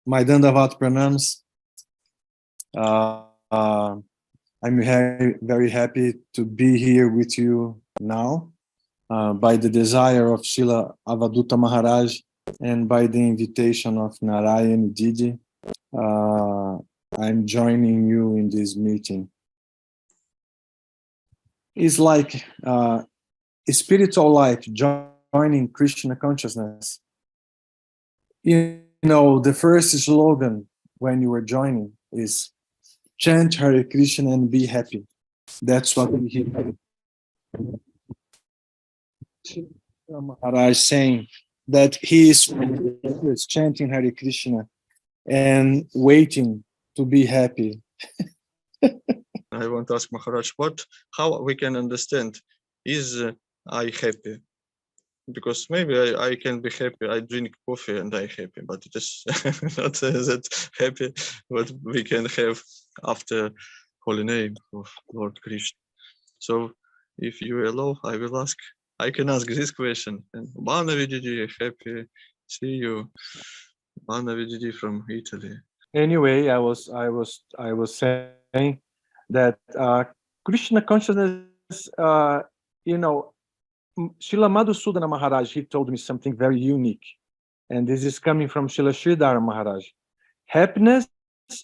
My Dandavat Pranams. I'm very happy to be here with you now by the desire of Srila Avaduta Maharaj and by the invitation of Narayan Didi. I'm joining you in this meeting. It's like spiritual life, joining Krishna consciousness. You know, the first slogan when you were joining is chant Hare Krishna and be happy. That's what we hear. Maharaj saying that he is chanting Hare Krishna and waiting to be happy. I want to ask Maharaj, how we can understand, is I happy? Because maybe I can be happy, I drink coffee and I'm happy, but it is not that happy what we can have after holy name of Lord Krishna. So if you allow, I will ask, I can ask this question. And Bhanavididi, happy, see you. Bhanavididi from Italy. Anyway, I was saying that Krishna consciousness, you know, Srila Madhusudana Maharaj, he told me something very unique. And this is coming from Srila Sridhar Maharaj. Happiness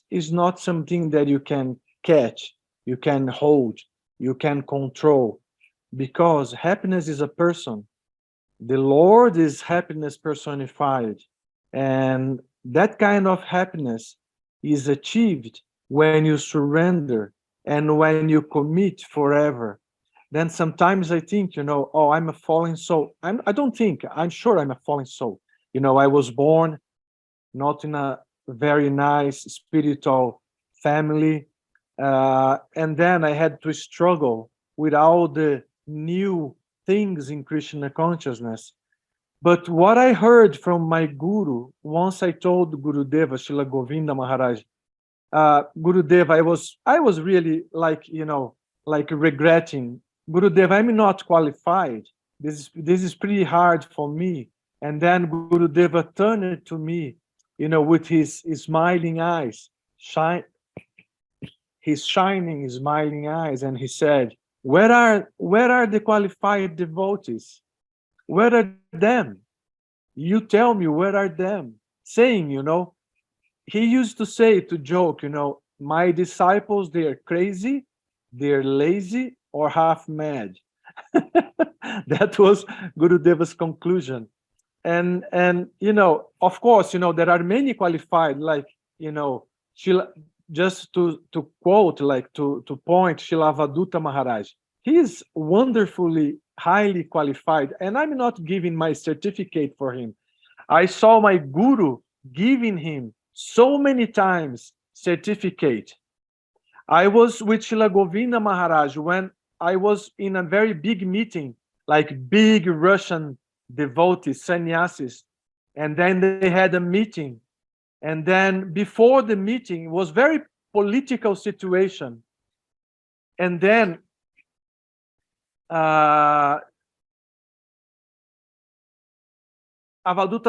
is not something that you can catch, you can hold, you can control, because happiness is a person. The Lord is happiness personified. And that kind of happiness is achieved when you surrender and when you commit forever. Then sometimes I think, you know, oh, I'm a fallen soul. I don't think, I'm sure I'm a fallen soul. You know, I was born not in a very nice spiritual family. And then I had to struggle with all the new things in Krishna consciousness. But what I heard from my guru, once I told Gurudev, Srila Govinda Maharaj, Gurudev, I was really like, you know, like regretting, Gurudev, I'm not qualified. This is pretty hard for me. And then Gurudeva turned to me, you know, with his smiling eyes, his shining, smiling eyes, and he said, where are the qualified devotees? Where are them? You tell me, where are them? Saying, you know, he used to say, to joke, you know, my disciples, they're crazy, they're lazy, or half mad. That was Gurudeva's conclusion. And you know, of course, you know, there are many qualified, like, you know, just to quote, like to point Srila Avaduta Maharaj, he is wonderfully highly qualified, and I'm not giving my certificate for him. I saw my guru giving him so many times certificate. I was with Srila Govinda Maharaj when I was in a very big meeting, like big Russian devotees, sannyasis, and then they had a meeting. And then before the meeting, it was very political situation. And then Avaduta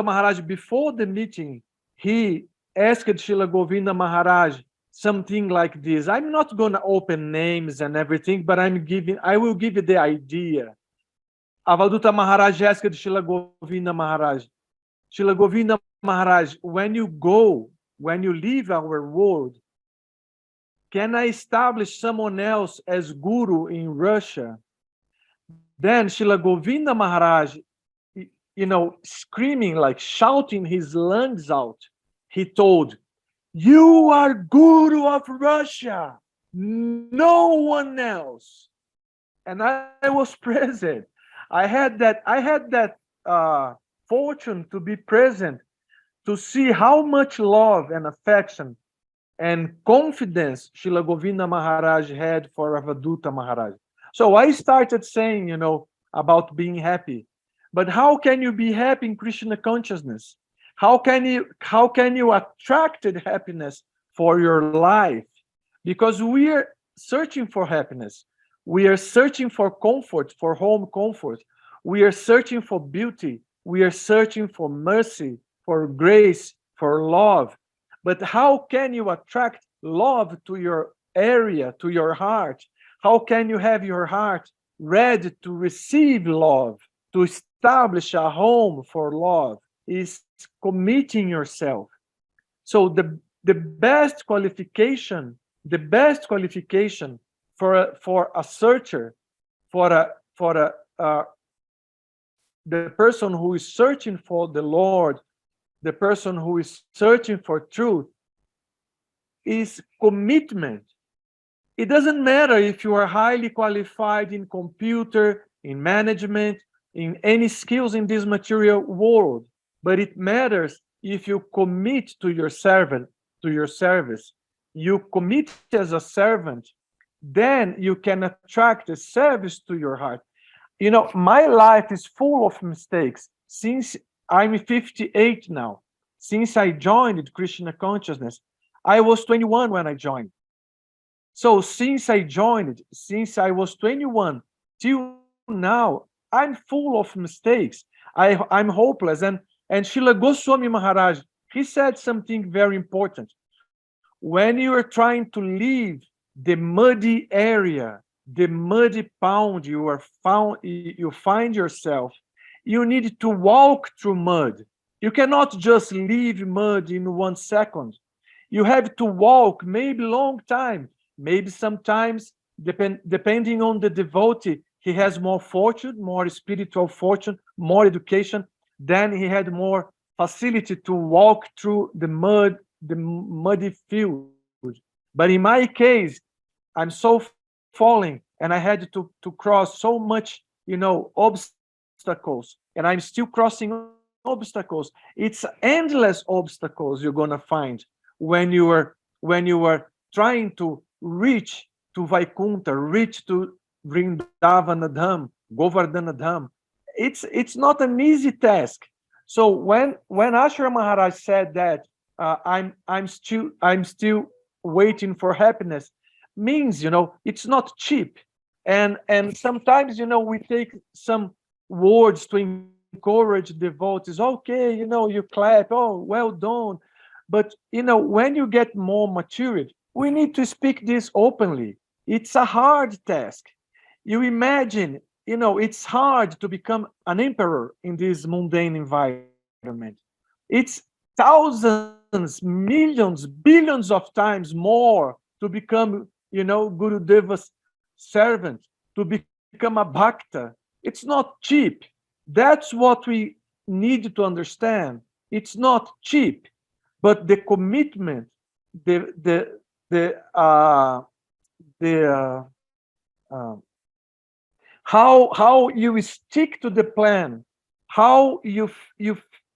Maharaj, before the meeting, he asked Srila Govinda Maharaj something like this. I'm not going to open names and everything, but I will give you the idea. Avaduta Maharaj asked Srila Govinda Maharaj, Srila Govinda Maharaj, when you leave our world, can I establish someone else as guru in Russia? Then Srila Govinda Maharaj, you know, screaming, like shouting his lungs out, he told, you are guru of Russia, no one else. And I was present. I had that fortune to be present, to see how much love and affection and confidence Srila Govinda Maharaj had for Avaduta Maharaj. So I started saying, you know, about being happy. But how can you be happy in Krishna consciousness? How can you attract happiness for your life? Because we are searching for happiness. We are searching for comfort, for home comfort. We are searching for beauty. We are searching for mercy, for grace, for love. But how can you attract love to your area, to your heart? How can you have your heart ready to receive love, to establish a home for love? Is committing yourself. So the best qualification for a searcher, for the person who is searching for the Lord, the person who is searching for truth, is commitment. It doesn't matter if you are highly qualified in computer, in management, in any skills in this material world, but it matters if you commit to your servant, to your service. You commit as a servant, then you can attract a service to your heart. You know, my life is full of mistakes. Since I'm 58 now, since I joined Krishna consciousness, I was 21 when I joined. So since I joined, since I was 21 till now, I'm full of mistakes. I'm hopeless. And Srila Goswami Maharaj, he said something very important. When you are trying to leave the muddy area, the muddy pond you find yourself, you need to walk through mud. You cannot just leave mud in 1 second. You have to walk maybe long time, maybe sometimes depending on the devotee, he has more fortune, more spiritual fortune, more education, then he had more facility to walk through the muddy field. But in my case, I'm so falling, and I had to cross so much, obstacles, and I'm still crossing obstacles. It's endless obstacles you're gonna find when you are trying to reach to Vaikunta, reach to Vrindavanadham, Govardhanadham. It's not an easy task. So when Acharya Maharaj said that I'm still waiting for happiness, means it's not cheap. And sometimes we take some words to encourage devotees. Okay, you clap. Oh, well done. But when you get more matured, we need to speak this openly. It's a hard task. You imagine, it's hard to become an emperor in this mundane environment. It's thousands, millions, billions of times more to become, Gurudeva's servant, to become a bhakta. It's not cheap. That's what we need to understand. It's not cheap, but the commitment, the the the the how you stick to the plan, how you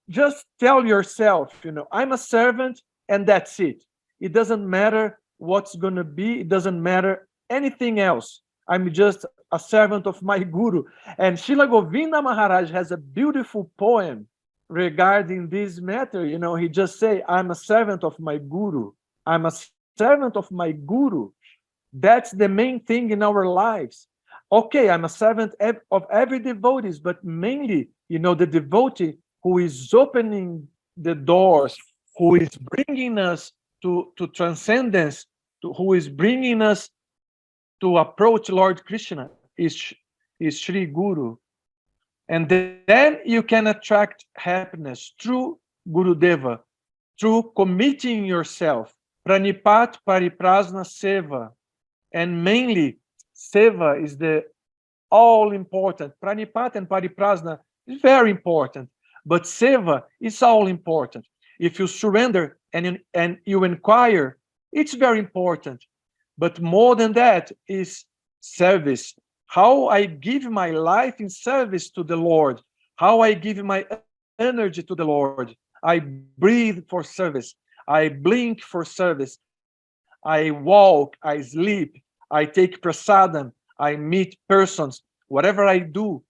just tell yourself, I'm a servant, and that's it. It doesn't matter what's going to be. It doesn't matter anything else. I'm just a servant of my guru. And Srila Govinda Maharaj has a beautiful poem regarding this matter. He just say, I'm a servant of my guru. I'm a servant of my guru. That's the main thing in our lives. Okay, I'm a servant of every devotees, but mainly, the devotee who is opening the doors, who is bringing us to transcendence, who is bringing us to approach Lord Krishna, is Sri Guru. And then you can attract happiness through Gurudeva, through committing yourself, pranipat pariprasna seva. And mainly, seva is the all important. Pranipat and pariprasna is very important, but seva is all important. If you surrender and you inquire, it's very important. But more than that is service. How I give my life in service to the Lord, how I give my energy to the Lord. I breathe for service. I blink for service. I walk, I sleep, I take prasadam, I meet persons. Whatever I do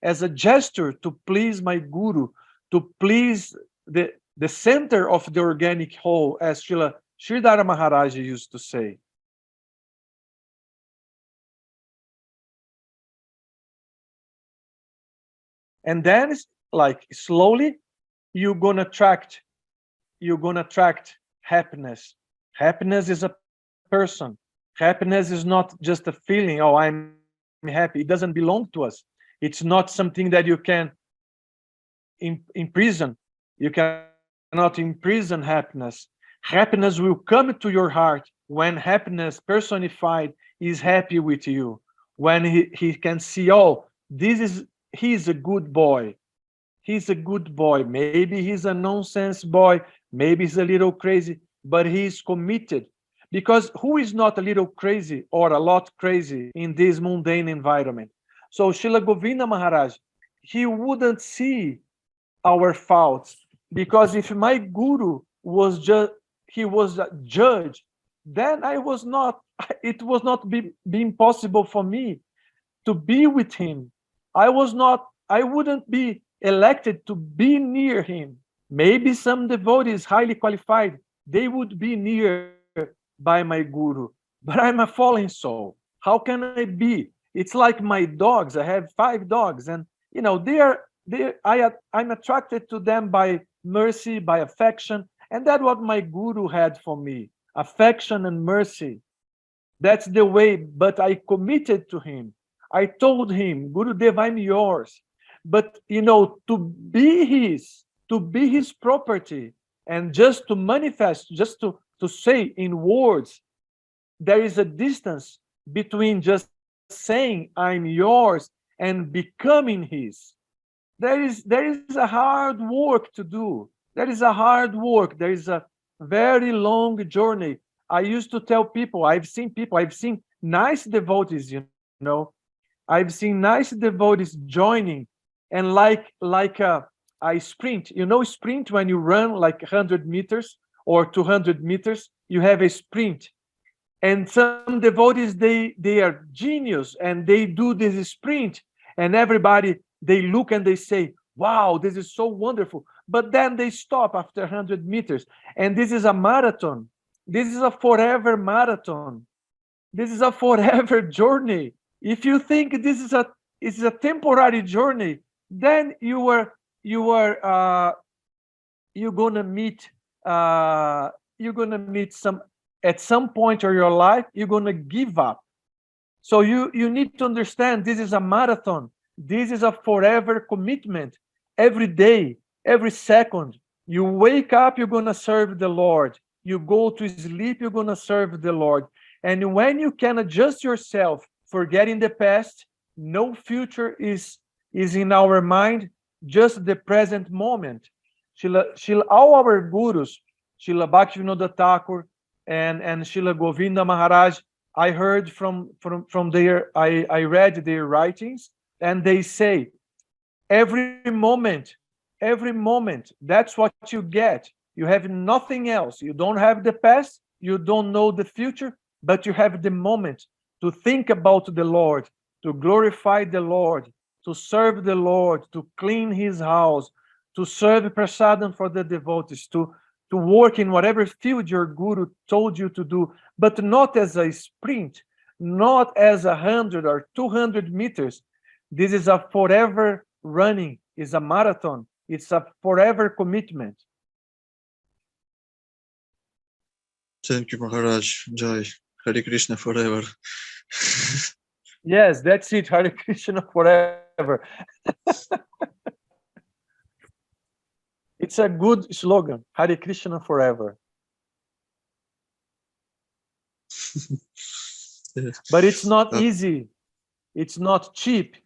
as a gesture to please my guru, to please the center of the organic whole, as Sridhara Maharaj used to say. And then, like, slowly, you're going to attract you're going to attract happiness. Happiness is a person. Happiness is not just a feeling, oh, I'm happy. It doesn't belong to us. It's not something that you can imprison. You cannot imprison happiness. Happiness will come to your heart when happiness personified is happy with you. When he can see, oh, he's a good boy. He's a good boy. Maybe he's a nonsense boy. Maybe he's a little crazy, but he's committed. Because who is not a little crazy or a lot crazy in this mundane environment? So Srila Govinda Maharaj, he wouldn't see our faults, because if my guru was just, he was a judge, then I was not, it was not being possible for me to be with him. I wouldn't be elected to be near him. Maybe some devotees highly qualified, they would be near by my guru, but I'm a fallen soul. How can I be? It's like my dogs. I have 5 dogs, and I'm attracted to them by mercy, by affection, and that's what my guru had for me: affection and mercy. That's the way. But I committed to him. I told him, Gurudev, I'm yours. But to be his property, and just to manifest, just to say in words, there is a distance between just saying I'm yours and becoming his. There is a hard work to do. There is a hard work. There is a very long journey. I used to tell people, I've seen nice devotees, I've seen nice devotees joining, and like I sprint, sprint when you run like 100 meters or 200 meters, you have a sprint. And some devotees, they are genius, and they do this sprint, and everybody, they look and they say, wow, this is so wonderful. But then they stop after 100 meters. And this is a marathon. This is a forever marathon. This is a forever journey. If you think this is a temporary journey, then you're gonna meet some, at some point of your life, you're gonna give up. So you need to understand, this is a marathon. This is a forever commitment. Every day, every second, you wake up, you're gonna serve the Lord. You go to sleep, you're gonna serve the Lord. And when you can adjust yourself, forgetting the past, no future is in our mind, just the present moment. All our gurus, Srila Bhaktivinoda Thakur and Srila Govinda Maharaj, I heard from their, I read their writings, and they say, every moment, that's what you get. You have nothing else. You don't have the past, you don't know the future, but you have the moment to think about the Lord, to glorify the Lord, to serve the Lord, to clean his house, to serve prasadam for the devotees, to work in whatever field your guru told you to do, but not as a sprint, not as 100 or 200 meters. This is a forever running, it's a marathon, it's a forever commitment. Thank you, Maharaj. Jai. Hare Krishna forever. Yes, that's it. Hare Krishna forever. It's a good slogan. Hare Krishna forever. Yes. But it's not easy. It's not cheap.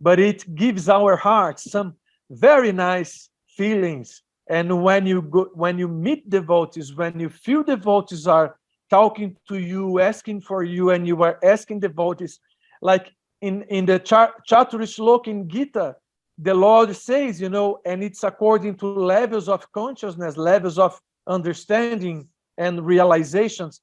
But it gives our hearts some very nice feelings. And when you meet devotees, when you feel devotees are talking to you, asking for you, and you are asking devotees, like in the Chatur Shlok in Gita, the Lord says, and it's according to levels of consciousness, levels of understanding and realizations,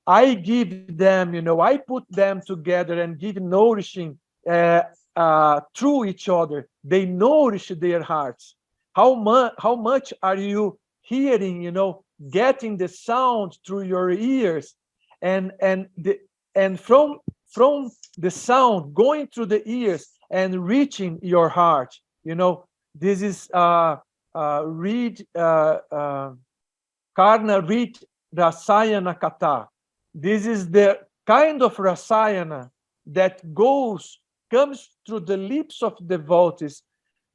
I give them, I put them together and give nourishing through each other. They nourish their hearts. How much are you hearing, getting the sound through your ears, and from the sound going through the ears and reaching your heart? This is read Karna read Rasayana Katha. This is the kind of Rasayana that comes through the lips of devotees,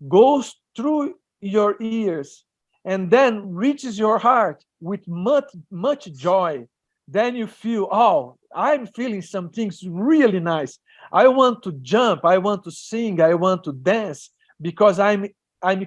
goes through your ears, and then reaches your heart with much joy. Then you feel, oh, I'm feeling some things really nice. I want to jump, I want to sing, I want to dance, because I'm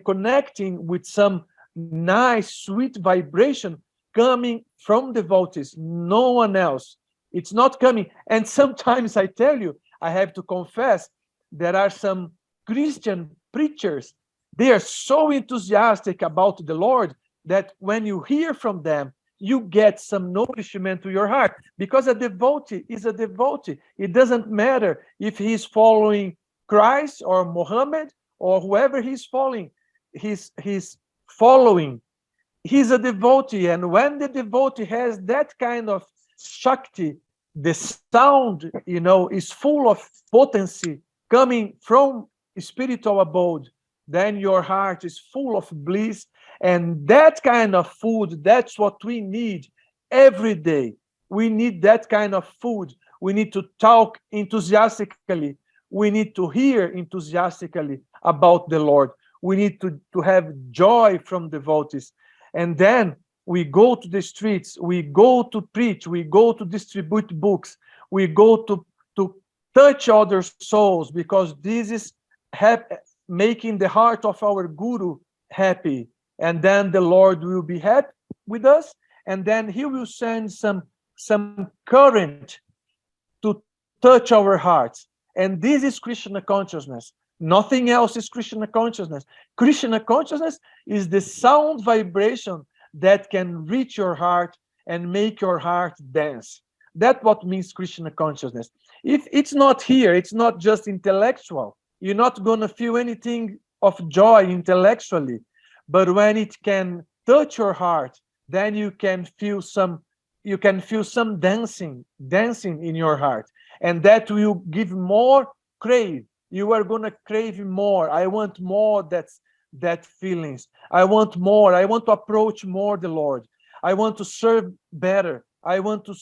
connecting with some nice, sweet vibration coming from devotees, no one else. It's not coming. And sometimes I tell you, I have to confess, there are some Christian preachers, they are so enthusiastic about the Lord that when you hear from them, you get some nourishment to your heart, because a devotee is a devotee. It doesn't matter if he's following Christ or Muhammad or whoever he's following. He's following. He's a devotee, and when the devotee has that kind of Shakti, the sound, is full of potency coming from spiritual abode, then your heart is full of bliss. And that kind of food, that's what we need every day. We need that kind of food. We need to talk enthusiastically. We need to hear enthusiastically about the Lord. We need to have joy from devotees. And then we go to the streets, we go to preach, we go to distribute books, we go to touch other souls, because this is making the heart of our Guru happy. And then the Lord will be happy with us, and then he will send some current to touch our hearts. And this is Krishna consciousness. Nothing else is Krishna consciousness. Krishna consciousness is the sound vibration that can reach your heart and make your heart dance. That's what means Krishna consciousness. If it's not here, it's not just intellectual. You're not going to feel anything of joy intellectually. But when it can touch your heart, then you can feel some dancing in your heart. And that will give more crave. You are going to crave more. I want more that feelings. I want more. I want to approach more the Lord. I want to serve better. I want to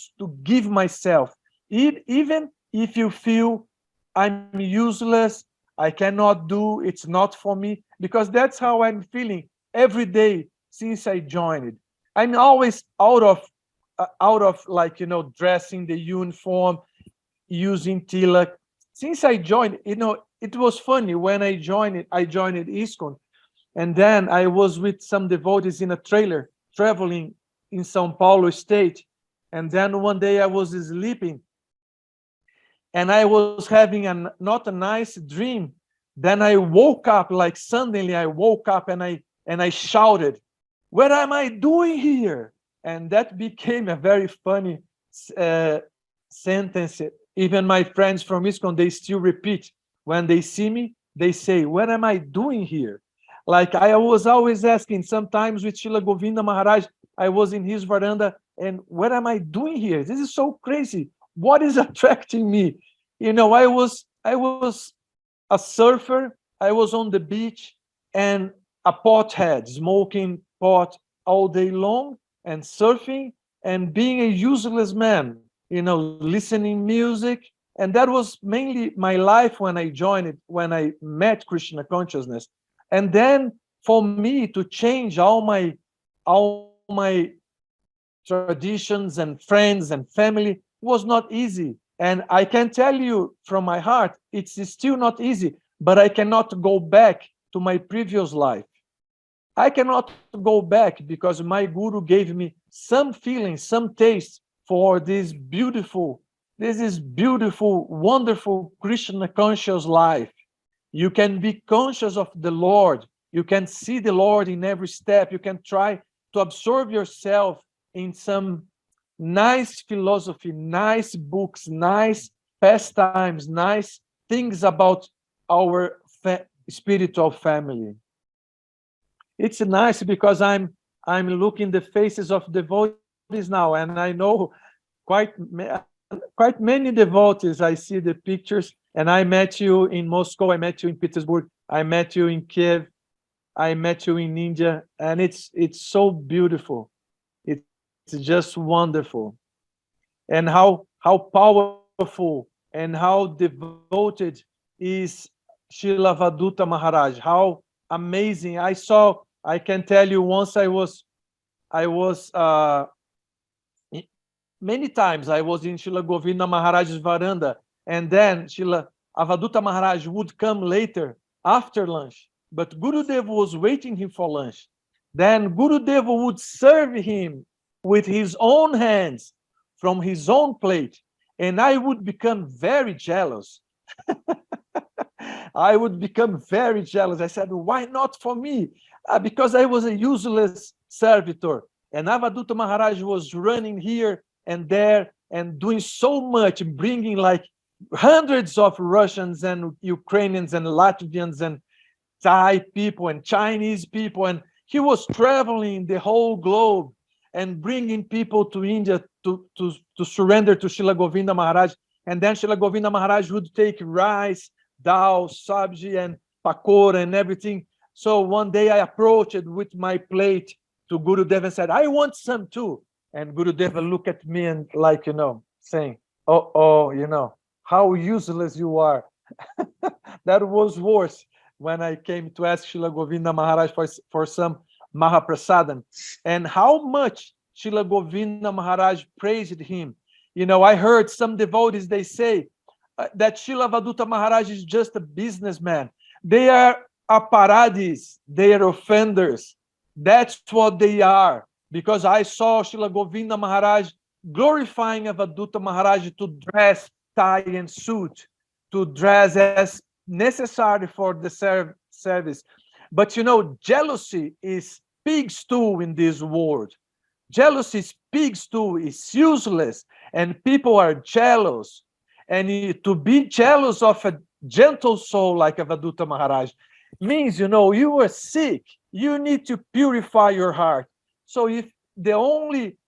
give myself. Even if you feel I'm useless, I cannot do, it's not for me, because that's how I'm feeling every day since I joined it. I'm always out of like, dressing the uniform, using tilak. Since I joined, it was funny when I joined ISKCON, and then I was with some devotees in a trailer traveling in São Paulo state. And then one day I was sleeping and I was having not a nice dream. Then I woke up, like suddenly I woke up and I shouted, "What am I doing here?" And that became a very funny sentence. Even my friends from ISKCON, they still repeat. When they see me, they say, "What am I doing here?" Like I was always asking, sometimes with Srila Govinda Maharaj, I was in his veranda, and what am I doing here? This is so crazy. What is attracting me? I was a surfer. I was on the beach and a pothead, smoking pot all day long and surfing and being a useless man, listening music. And that was mainly my life when I joined it, when I met Krishna consciousness. And then for me to change all my traditions and friends and family was not easy. And I can tell you from my heart, it's still not easy, but I cannot go back to my previous life. I cannot go back because my Guru gave me some feeling, some taste for this beautiful, wonderful Krishna conscious life. You can be conscious of the Lord. You can see the Lord in every step. You can try to absorb yourself in some nice philosophy, nice books, nice pastimes, nice things about our spiritual family. It's nice because I'm looking the faces of devotees now, and I know quite many devotees. I see the pictures, and I met you in Moscow, I met you in Petersburg, I met you in Kiev, I met you in India, and it's so beautiful. It's just wonderful, and how powerful and how devoted is Srila Vaduta Maharaj. How amazing! I can tell you, once I was many times I was in Srila Govinda Maharaj's veranda, and then Srila Avaduta Maharaj would come later after lunch, but Gurudev was waiting him for lunch. Then Gurudev would serve him with his own hands from his own plate, and I would become very jealous. I would become very jealous. I said, why not for me? Because I was a useless servitor. And Avaduta Maharaj was running here and there and doing so much, bringing like hundreds of Russians and Ukrainians and Latvians and Thai people and Chinese people. And he was traveling the whole globe and bringing people to India to surrender to Srila Govinda Maharaj. And then Srila Govinda Maharaj would take rice, dal, sabji, and pakora and everything. So one day I approached with my plate to Gurudev and said, I want some too. And Gurudev looked at me and like, saying, oh, how useless you are. That was worse when I came to ask Srila Govinda Maharaj for some Mahaprasadam. And how much Srila Govinda Maharaj praised him. I heard some devotees, they say that Srila Vaduta Maharaj is just a businessman. They are aparadis, they are offenders. That's what they are. Because I saw Srila Govinda Maharaj glorifying Avaduta Maharaj to dress tie and suit, to dress as necessary for the service. But jealousy is pig stew in this world. Jealousy is pig stew, is useless, and people are jealous. And to be jealous of a gentle soul like Avaduta Maharaj means, you are sick. You need to purify your heart. So if the only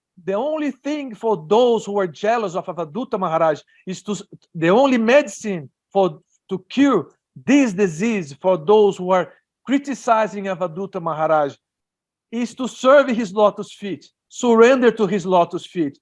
thing for those who are jealous of Avaduta Maharaj is the only medicine to cure this disease for those who are criticizing Avaduta Maharaj is to serve his lotus feet, surrender to his lotus feet.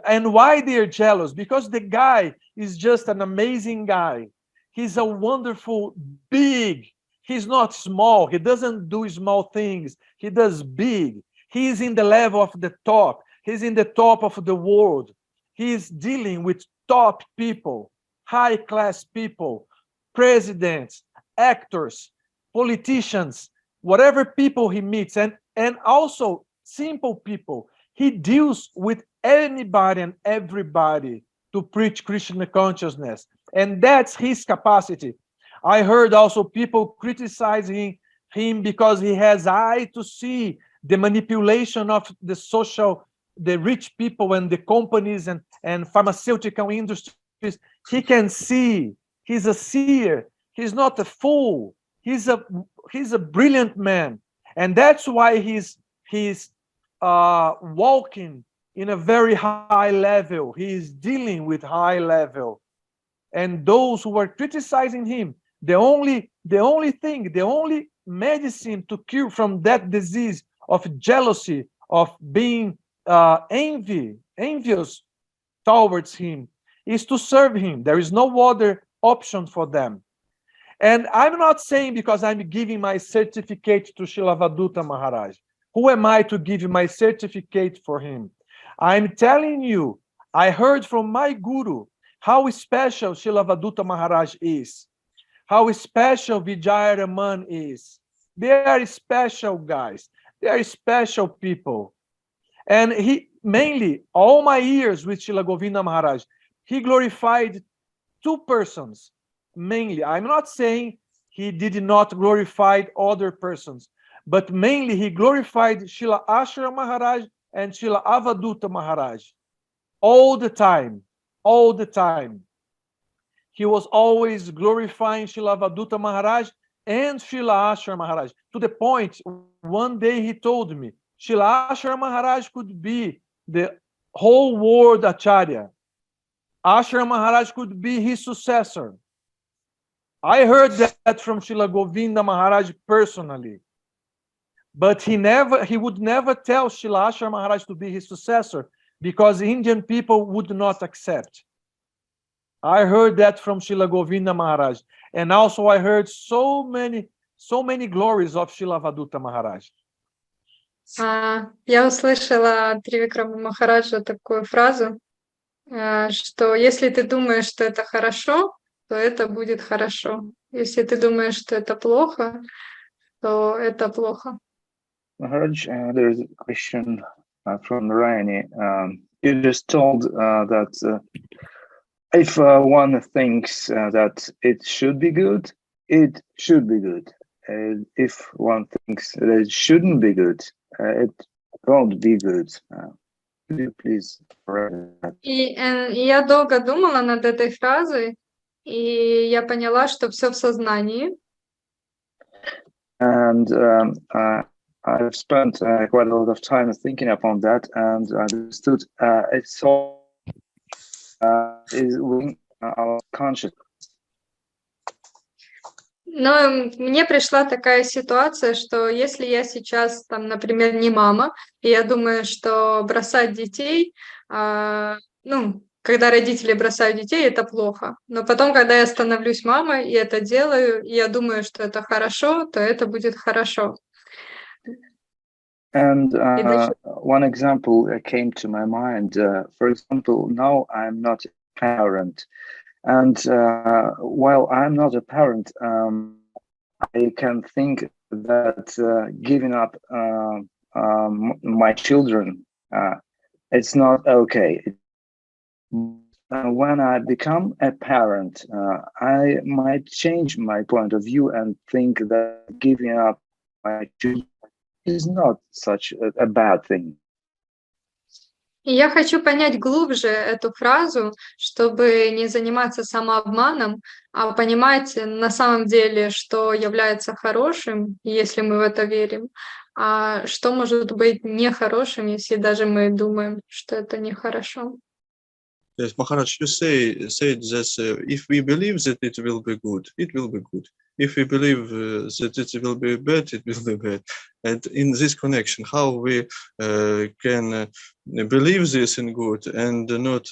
And why they are jealous? Because the guy is just an amazing guy. He's a wonderful, big. He's not small. He doesn't do small things. He does big. He's in the level of the top. He's in the top of the world. He's dealing with top people, high-class people, presidents, actors, politicians, whatever people he meets, and also simple people. He deals with anybody and everybody to preach Krishna consciousness. And that's his capacity. I heard also people criticizing him because he has eye to see the manipulation of the rich people and the companies and pharmaceutical industries. He can see. He's a seer. He's not a fool. He's a brilliant man. And that's why he's walking in a very high level. He is dealing with high level. And those who are criticizing him, the only medicine to cure from that disease of jealousy, of being envious towards him, is to serve him. There is no other option for them. And I'm not saying because I'm giving my certificate to Srila Vaduta Maharaj. Who am I to give my certificate for him? I'm telling you, I heard from my guru how special Srila Vaduta Maharaj is, how special Vijay Raman is. They are special guys. They are special people. And he, mainly, all my years with Srila Govinda Maharaj, he glorified two persons, mainly. I'm not saying he did not glorify other persons, but mainly he glorified Srila Acharya Maharaj and Srila Avaduta Maharaj. All the time. All the time. He was always glorifying Srila Avaduta Maharaj and Srila Acharya Maharaj, to the point, one day he told me, Srila Acharya Maharaj could be the whole world Acharya. Acharya Maharaj could be his successor. I heard that from Srila Govinda Maharaj personally. but he would never tell Srila Acharya Maharaj to be his successor because Indian people would not accept. I heard that from Srila Govinda Maharaj, and also I heard so many glories of Srila Vaduta Maharaj. Я услышала от Тривикрама Махараджа такую фразу, что если ты думаешь, что это хорошо, то это будет хорошо. Если ты думаешь, что это плохо, то это плохо. Maharaj, there is a question from Narayani. You just told that if one thinks that it should be good, it should be good. If one thinks that it shouldn't be good, it won't be good. Could you please correct that? И я долго думала над этой фразой, и я поняла, что все в сознании. And I've spent quite a lot of time thinking upon that, and I understood it's all is within our consciousness. Но мне пришла такая ситуация, что если я сейчас, там, например, не мама, и я думаю, что бросать детей, ну, когда родители бросают детей, это плохо. Но потом, когда я становлюсь мамой и это делаю, и я думаю, что это хорошо, то это будет хорошо. And one example came to my mind. For example, now I'm not a parent. And while I'm not a parent, I can think that giving up my children, it's not okay. When I become a parent, I might change my point of view and think that giving up my children is not such a bad thing. И я хочу понять глубже эту фразу, чтобы не заниматься самообманом, а понимать на самом деле, что является хорошим, если мы в это верим, а что может быть нехорошим, если даже мы думаем, что это нехорошо. Yes, Maharaj, you said that if we believe that it will be good, it will be good. If we believe that it will be bad, it will be bad. And in this connection, how we can believe this in good and not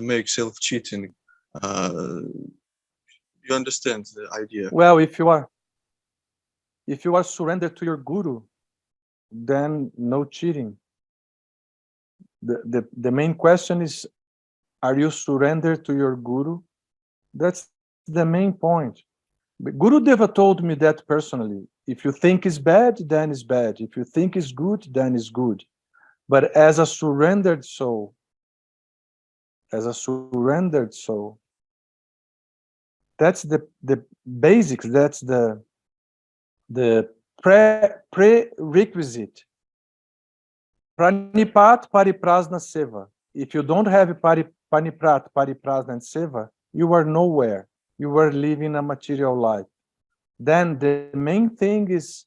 make self-cheating. You understand the idea? Well, if you are surrendered to your guru, then no cheating. The main question is, are you surrendered to your guru? That's the main point. But Gurudev told me that personally. If you think is bad, then it's bad. If you think is good, then it's good. But as a surrendered soul, that's the basics. That's the prerequisite. Pranipat, Pariprasna, Seva. If you don't have Paniprat, Pariprasna, and Seva, you are nowhere. You are living a material life. Then the main thing is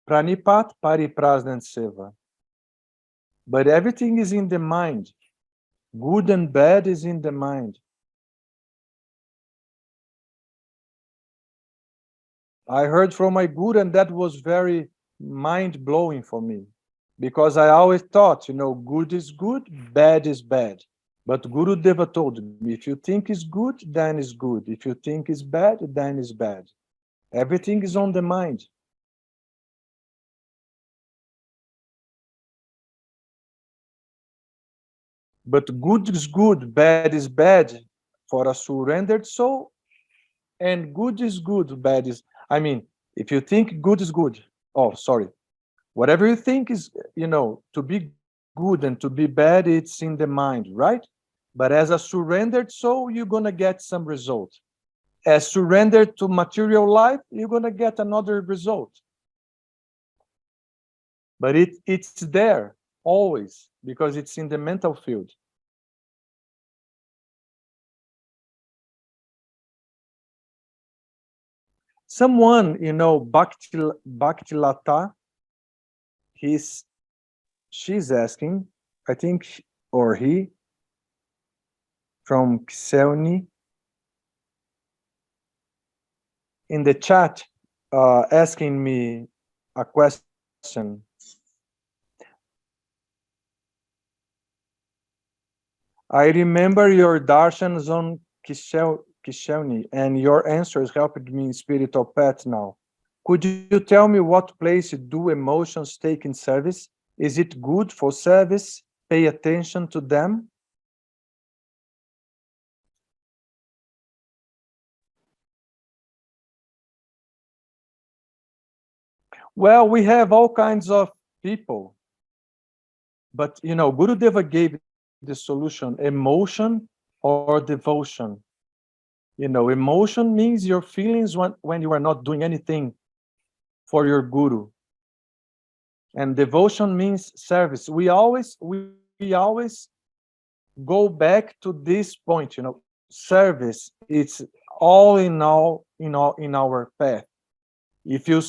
Pranipat, Pariprasna, and Seva. But everything is in the mind. Good and bad is in the mind. I heard from my guru, and that was very mind-blowing for me. Because I always thought, good is good, bad is bad. But Gurudev told me, if you think is good, then is good. If you think is bad, then is bad. Everything is on the mind. But good is good, bad is bad for a surrendered soul, and good is good, bad is, if you think good is good, whatever you think is, to be good and to be bad, it's in the mind, right? But as a surrendered soul, you're going to get some result. As surrendered to material life, you're going to get another result. But it's there always, because it's in the mental field. Someone, Bhakti Lata, she's asking, I think, or he, from Kselny, in the chat, asking me a question. I remember your darshans on Kishoni, and your answers helped me in spiritual path now. Could you tell me what place do emotions take in service? Is it good for service? Pay attention to them? Well, we have all kinds of people, but Gurudeva gave the solution: emotion or devotion. Emotion means your feelings when you are not doing anything for your guru, and devotion means service. We always go back to this point. Service. It's all in our path. If you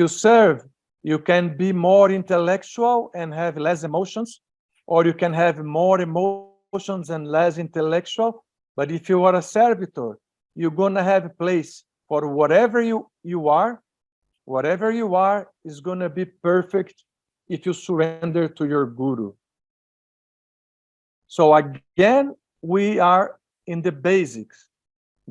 serve, you can be more intellectual and have less emotions, or you can have more emotions and less intellectual. But if you are a servitor, you're gonna have a place for whatever you are. Whatever you are is gonna be perfect if you surrender to your guru. So again, we are in the basics.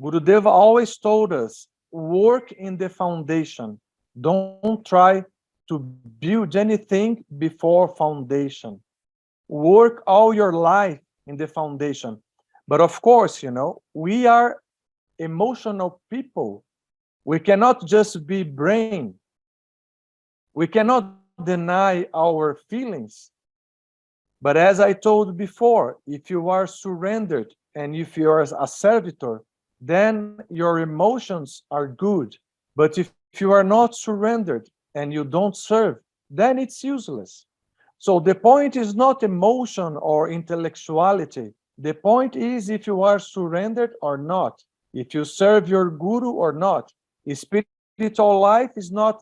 Gurudeva always told us, work in the foundation. Don't try to build anything before foundation. Work all your life in the foundation. But of course, we are emotional people. We cannot just be brain. We cannot deny our feelings. But as I told before, if you are surrendered and if you are a servitor, then your emotions are good. But if you are not surrendered and you don't serve, then it's useless. So the point is not emotion or intellectuality. The point is if you are surrendered or not, if you serve your guru or not. Spiritual life is not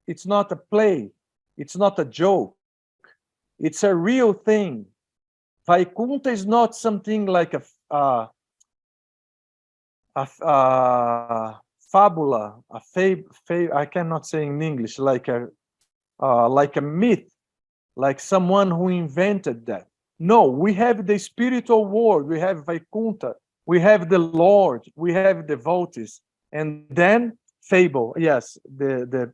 a play, it's not a joke. It's a real thing. Vaikuntha is not something like a fabula, I cannot say in English, like a myth, like someone who invented that. No, we have the spiritual world, we have Vaikuntha, we have the Lord, we have devotees, and then fable. Yes, the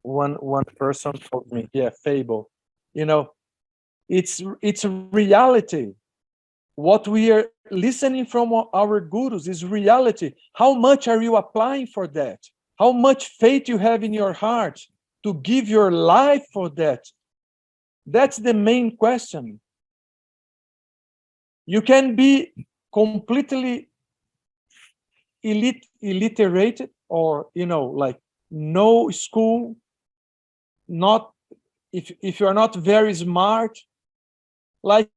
one person told me, yeah, fable. It's reality. What we are listening from our gurus is reality. How much are you applying for that? How much faith you have in your heart to give your life for that? That's the main question. You can be completely illiterate, or like no school, not if you are not very smart. Like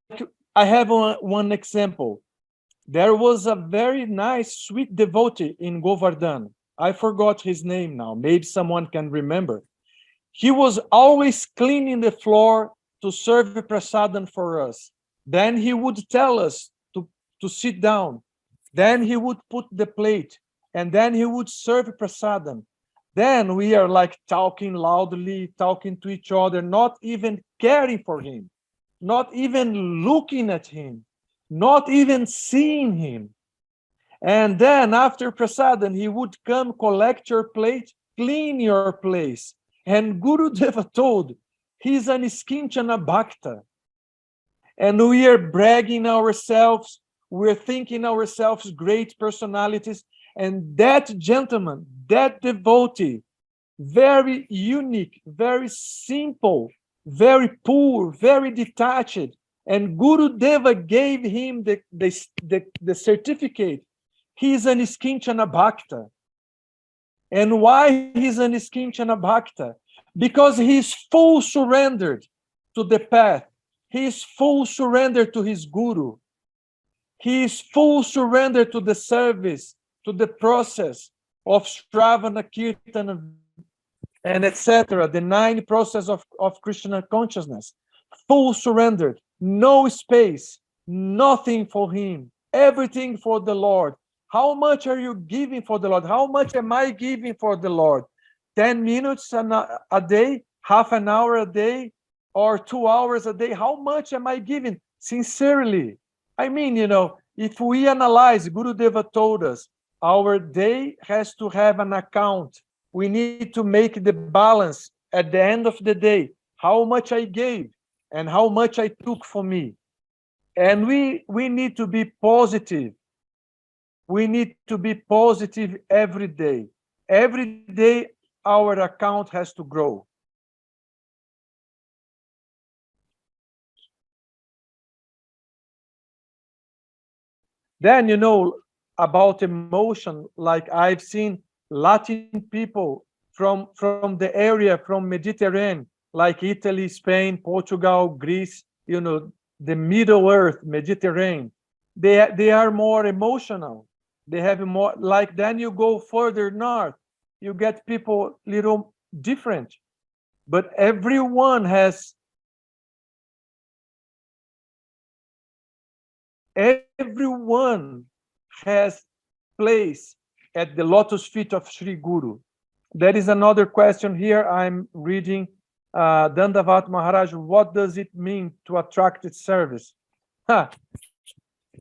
I have one example. There was a very nice, sweet devotee in Govardhan. I forgot his name now. Maybe someone can remember. He was always cleaning the floor to serve prasadam for us. Then he would tell us to sit down. Then he would put the plate, and then he would serve prasadam. Then we are like talking loudly, talking to each other, not even caring for him, not even looking at him, not even seeing him. And then after prasadam, he would come collect your plate, clean your place. And Gurudeva told, he's an Iskinchana Bhakta. And we are bragging ourselves, we're thinking ourselves great personalities. And that gentleman, that devotee, very unique, very simple, very poor, very detached. And Gurudeva gave him the certificate. He's an Iskinchana Bhakta. And why he's an Iskinchana Bhakta? Because he's full surrendered to the path. He's full surrendered to his guru. He is full surrender to the service, to the process of Shravana, Kirtana, and etc., the 9 process of Krishna consciousness. Full surrendered, no space, nothing for him, everything for the Lord. How much are you giving for the Lord? How much am I giving for the Lord? 10 minutes a day, half an hour a day, or 2 hours a day? How much am I giving? Sincerely. I mean, if we analyze, Gurudeva told us, our day has to have an account. We need to make the balance at the end of the day, how much I gave and how much I took for me. And we need to be positive. We need to be positive every day. Every day, our account has to grow. Then, about emotion, like I've seen Latin people from the area, from Mediterranean, like Italy, Spain, Portugal, Greece, the Middle Earth, Mediterranean. They are more emotional. They have more, like then you go further north, you get people little different. But everyone has place at the lotus feet of Sri Guru. There is another question here. I'm reading Dandavat Maharaj. What does it mean to attract its service?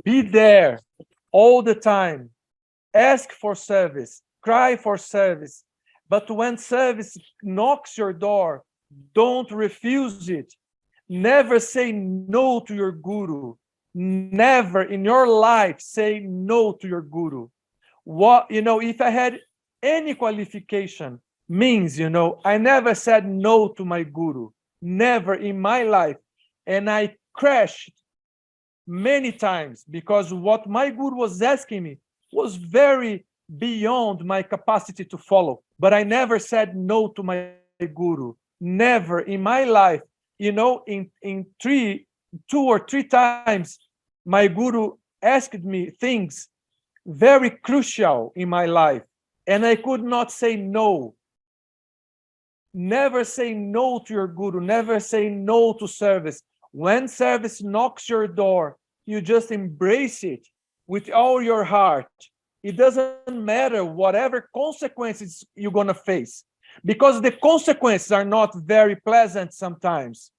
Be there all the time. Ask for service. Cry for service. But when service knocks your door, don't refuse it. Never say no to your Guru. Never in your life say no to your Guru. If I had any qualification, means, I never said no to my Guru. Never in my life. And I crashed many times because what my Guru was asking me was very beyond my capacity to follow. But I never said no to my Guru. Never in my life. In 2 or 3 times, my Guru asked me things very crucial in my life, and I could not say no. Never say no to your Guru. Never say no to service. When service knocks your door, you just embrace it with all your heart. It doesn't matter whatever consequences you're going to face, because the consequences are not very pleasant sometimes.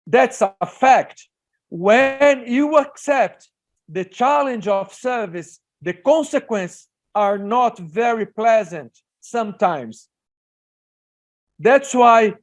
That's a fact. When you accept the challenge of service, the consequences are not very pleasant sometimes. That's why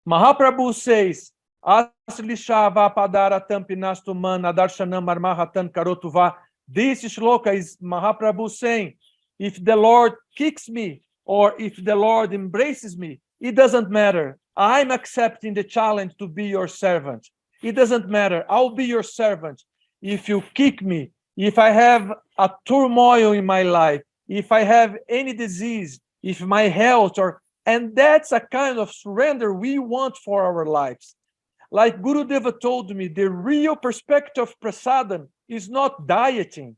Mahaprabhu says, Aslishava padara tampinastu mana darshanam armahatan karotuva. This shloka is Mahaprabhu saying, if the Lord kicks me or if the Lord embraces me, it doesn't matter. I'm accepting the challenge to be your servant. It doesn't matter. I'll be your servant. If you kick me, if I have a turmoil in my life, if I have any disease, if my health, and that's a kind of surrender we want for our lives. Like Gurudeva told me, the real perspective of prasadam is not dieting.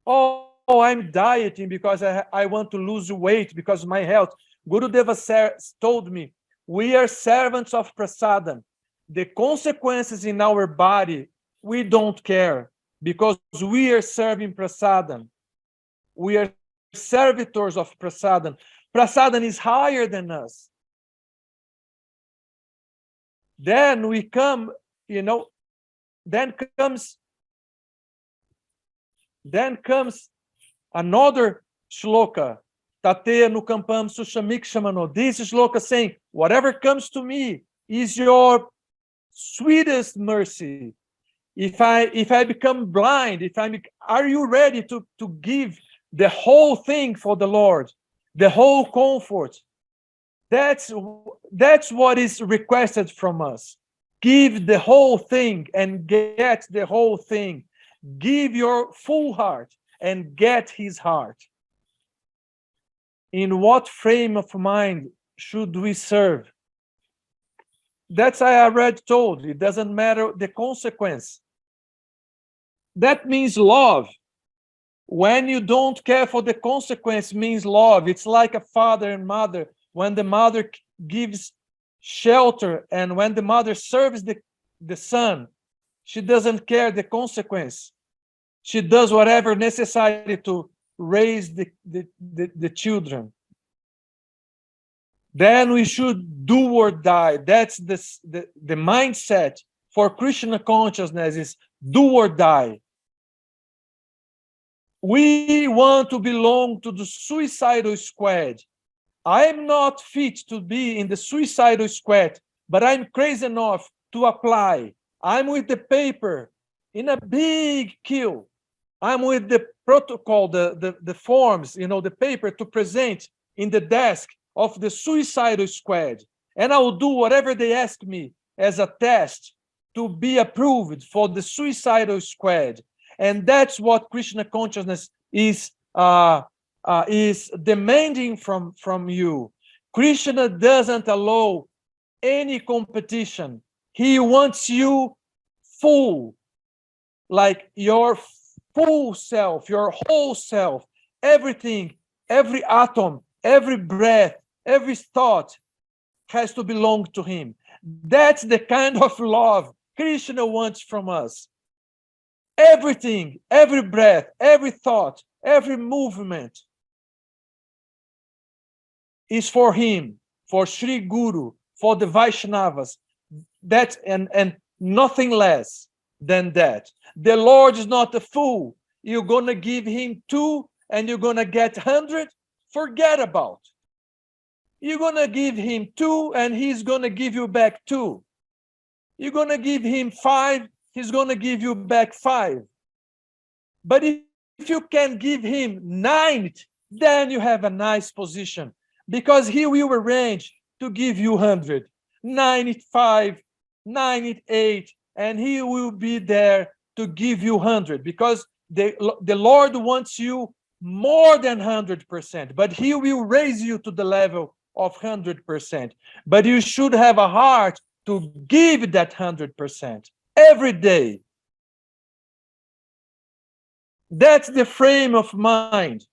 Oh, I'm dieting because I want to lose weight because of my health. Gurudeva told me, we are servants of prasadam. The consequences in our body, we don't care because we are serving prasadam. We are servitors of prasadam. Prasadam is higher than us. Then we come, then comes another shloka. Tate nukampam sushamik shamano. This shloka saying, whatever comes to me is your sweetest mercy. If I become blind, are you ready to give the whole thing for the Lord, the whole comfort? That's what is requested from us. Give the whole thing and get the whole thing. Give your full heart and get his heart. In what frame of mind should we serve? That's I already told. It doesn't matter the consequence. That means love. When you don't care for the consequence, means love. It's like a father and mother. When the mother gives shelter and when the mother serves the son, she doesn't care the consequence. She does whatever necessary to raise the children. Then we should do or die. That's the mindset for Krishna consciousness, is do or die. We want to belong to the suicidal squad. I'm not fit to be in the suicidal squad, but I'm crazy enough to apply. I'm with the paper in a big queue. I'm with the protocol, the forms, the paper to present in the desk of the suicidal squad. And I will do whatever they ask me as a test to be approved for the suicidal squad. And that's what Krishna consciousness is demanding from you. Krishna doesn't allow any competition. He wants you full, like your full self, your whole self, everything, every atom, every breath, every thought has to belong to him. That's the kind of love Krishna wants from us. Everything, every breath, every thought, every movement is for him, for Sri Guru, for the Vaishnavas. That and nothing less than that. The Lord is not a fool. You're going to give him 2 and you're going to get 100? Forget about. You're going to give him 2 and he's going to give you back 2. You're going to give him 5, he's going to give you back 5. But if you can give him 9, then you have a nice position, because he will arrange to give you 100, 95, 98, and he will be there to give you 100, because the Lord wants you more than 100%, but he will raise you to the level of 100%. But you should have a heart to give that 100% every day. That's the frame of mind.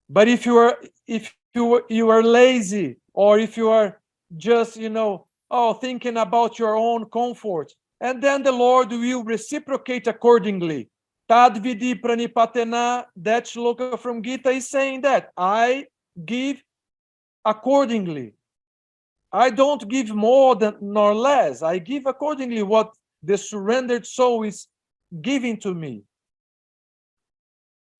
But if you are lazy, or if you are just thinking about your own comfort, and then the Lord will reciprocate accordingly. Tad vidi pranipatena, that shloka from Gita is saying that I give accordingly. I don't give more than nor less. I give accordingly what the surrendered soul is giving to me.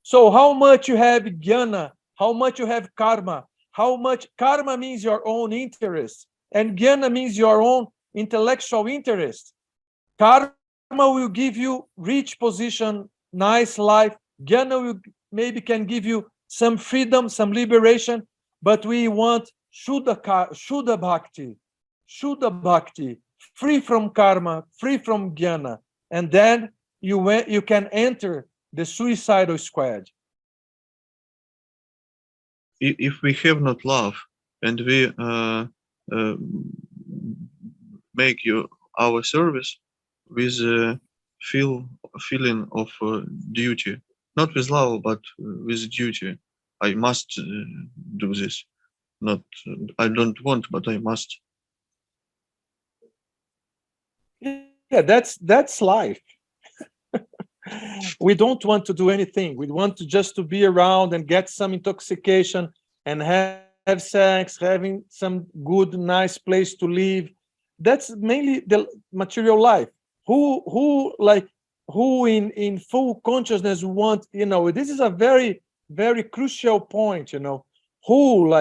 So how much you have jnana, how much you have karma, how much karma means your own interest, and jnana means your own intellectual interest. Karma will give you rich position, nice life. Jnana will maybe can give you some freedom, some liberation, but we want Shuddha Bhakti, free from karma, free from jnana, and then you can enter the suicidal squad. If we have not love and we make our service with a feeling of duty, not with love, but with duty. I must do this. Not, I don't want, but I must. Yeah, that's life. We don't want to do anything. We want to be around and get some intoxication and have sex, having some good, nice place to live. That's mainly the material life. Who in full consciousness want, this is a very, very crucial point, who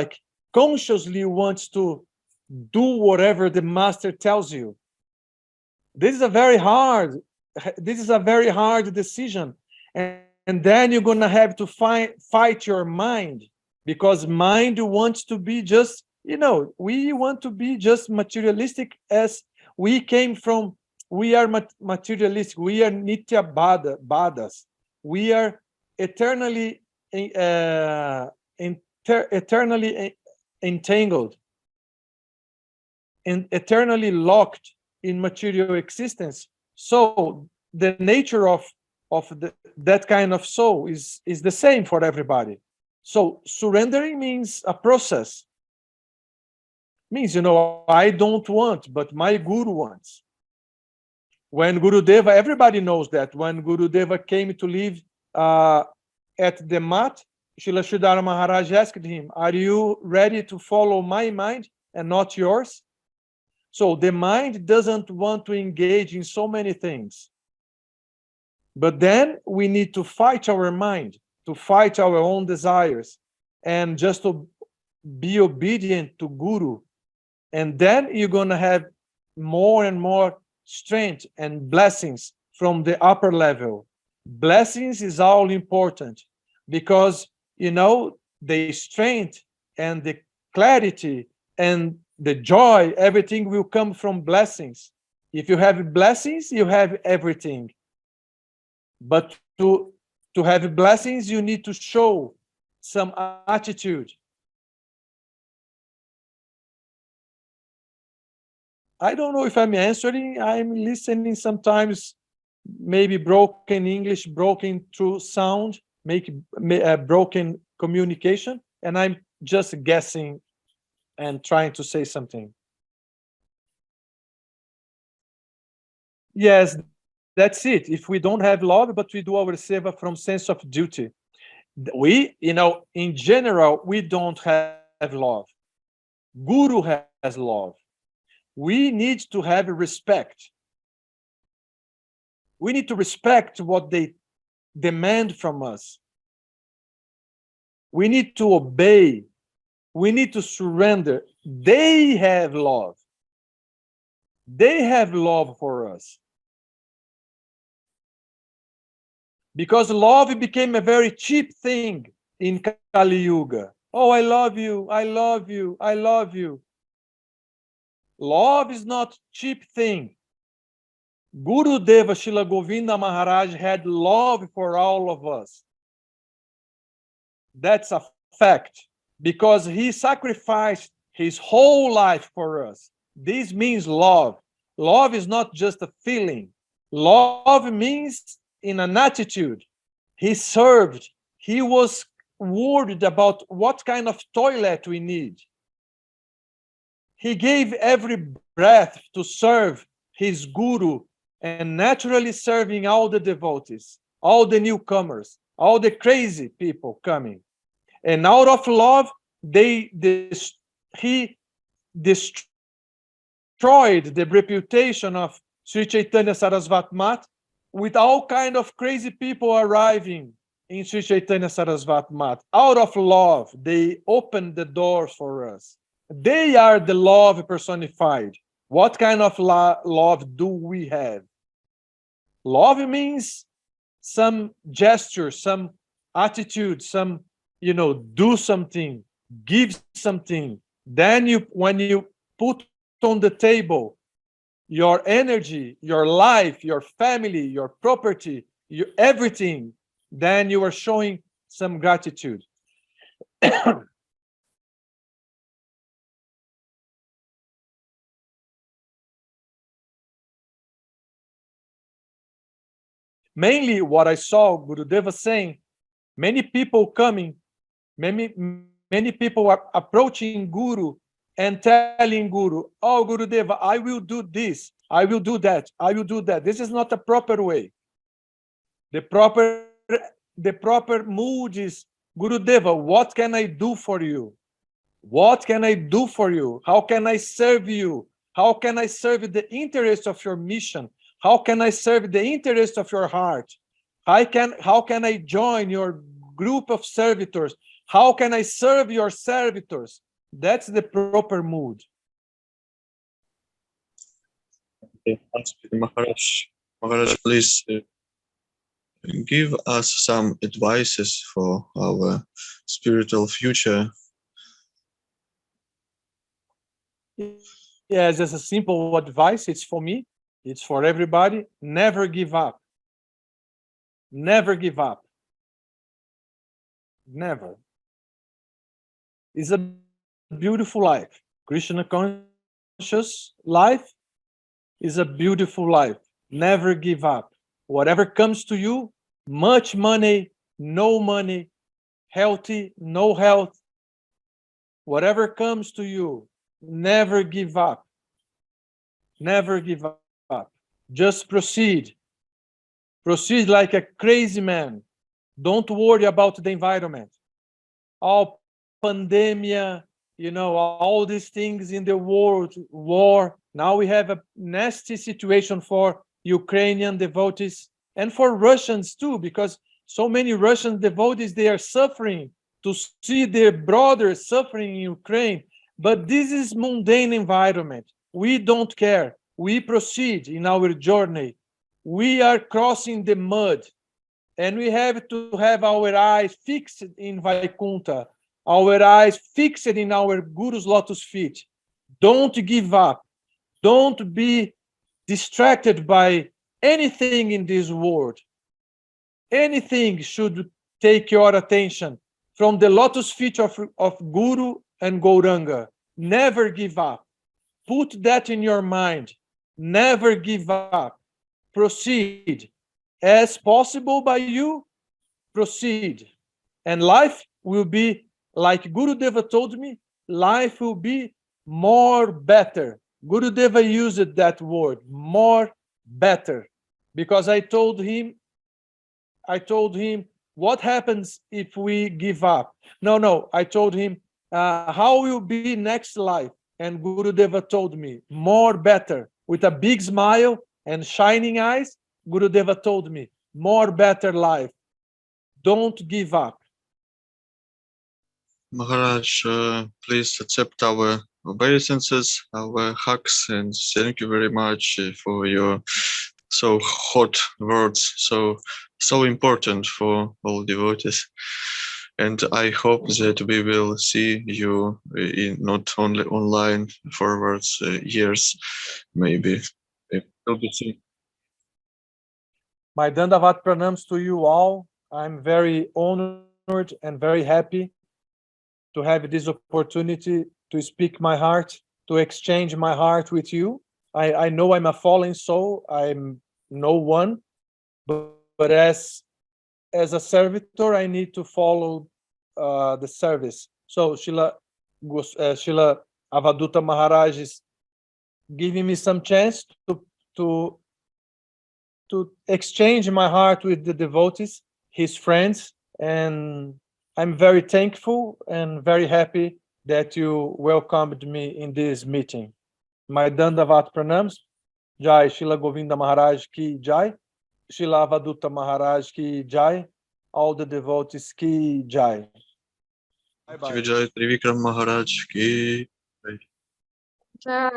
consciously wants to do whatever the master tells you. This is a very hard decision, and then you're going to have to fight your mind, because mind wants to be just, we want to be just materialistic, as we came from. We are materialistic. We are nitya badas. We are eternally entangled and eternally locked in material existence. So the nature of that kind of soul is the same for everybody. So surrendering means a process. Means, I don't want, but my guru wants. When Gurudeva, everybody knows that when Gurudeva came to live at the mat, Srila Sridhara Maharaj asked him, are you ready to follow my mind and not yours? So the mind doesn't want to engage in so many things. But then we need to fight our mind, to fight our own desires, and just to be obedient to Guru. And then you're going to have more and more strength and blessings from the upper level. Blessings is all important because, you know, the strength and the clarity and the joy, everything will come from blessings. If you have blessings, you have everything. But to have blessings, you need to show some attitude. I don't know if I'm answering. I'm listening sometimes, maybe broken English, broken through sound, broken communication, and I'm just guessing and trying to say something. Yes, that's it. If we don't have love, but we do our seva from sense of duty, we, you know, in general, we don't have love. Guru has love. We need to have respect. We need to respect what they demand from us. We need to obey. We need to surrender. They have love. They have love for us. Because love became a very cheap thing in Kali Yuga. Oh, I love you, I love you, I love you. Love is not cheap thing. Gurudeva Srila Govinda Maharaj had love for all of us. That's a fact, because he sacrificed his whole life for us. This means love. Love is not just a feeling. Love means in an attitude. He served. He was worried about what kind of toilet we need. He gave every breath to serve his guru, and naturally serving all the devotees, all the newcomers, all the crazy people coming. And out of love, he destroyed the reputation of Sri Chaitanya Saraswat Mat, with all kind of crazy people arriving in Sri Chaitanya Saraswat Mat. Out of love, they opened the doors for us. They are the love personified. What kind of love do we have? Love means some gesture, some attitude, some, you know, do something, give something. Then when you put on the table your energy, your life, your family, your property, everything, then you are showing some gratitude. Mainly what I saw Gurudeva saying, many people coming, many people are approaching Guru and telling Guru, oh, Gurudeva, I will do this, I will do that, I will do that. This is not a proper way. The proper mood is, Gurudeva, what can I do for you? What can I do for you? How can I serve you? How can I serve the interest of your mission? How can I serve the interest of your heart? How can I join your group of servitors? How can I serve your servitors? That's the proper mood. Okay, Maharaj, please give us some advices for our spiritual future. Yes, as a simple advice, it's for me, it's for everybody. Never give up. Never give up. Never. It's a beautiful life. Krishna conscious life is a beautiful life. Never give up. Whatever comes to you, much money, no money, healthy, no health, whatever comes to you, never give up. Never give up. Just proceed. Proceed like a crazy man. Don't worry about the environment. All pandemia, all these things in the world, war. Now we have a nasty situation for Ukrainian devotees and for Russians too, because so many Russian devotees, they are suffering to see their brothers suffering in Ukraine. But this is mundane environment. We don't care. We proceed in our journey. We are crossing the mud, and we have to have our eyes fixed in Vaikuntha, our eyes fixed in our Guru's lotus feet. Don't give up. Don't be distracted by anything in this world. Anything should take your attention from the lotus feet of Guru and Gauranga. Never give up. Put that in your mind. Never give up. Proceed. As possible by you, proceed. And life will be, like Gurudeva told me, life will be more better. Gurudeva used that word, more better. Because I told him, what happens if we give up? No, I told him, how will be next life? And Gurudeva told me, more better. With a big smile and shining eyes, Gurudeva told me, more better life. Don't give up. Maharaj, please accept our obeisances, our hugs, and thank you very much for your so hot words, so important for all devotees. And I hope that we will see you not only online forwards years, maybe. Will be soon. My Dandavat pranams to you all. I'm very honored and very happy to have this opportunity to speak my heart, to exchange my heart with you. I know I'm a fallen soul. I'm no one, but as a servitor, I need to follow the service. So Srila Avaduta Maharaj is giving me some chance to exchange my heart with the devotees, his friends, and I'm very thankful and very happy that you welcomed me in this meeting. My Dandavat pranams. Jai Srila Govinda Maharaj ki Jai. Srila Avaduta Maharaj ki Jai. All the devotees ki Jai. Bye bye. Vijay Trivikram Maharaj ki. Да.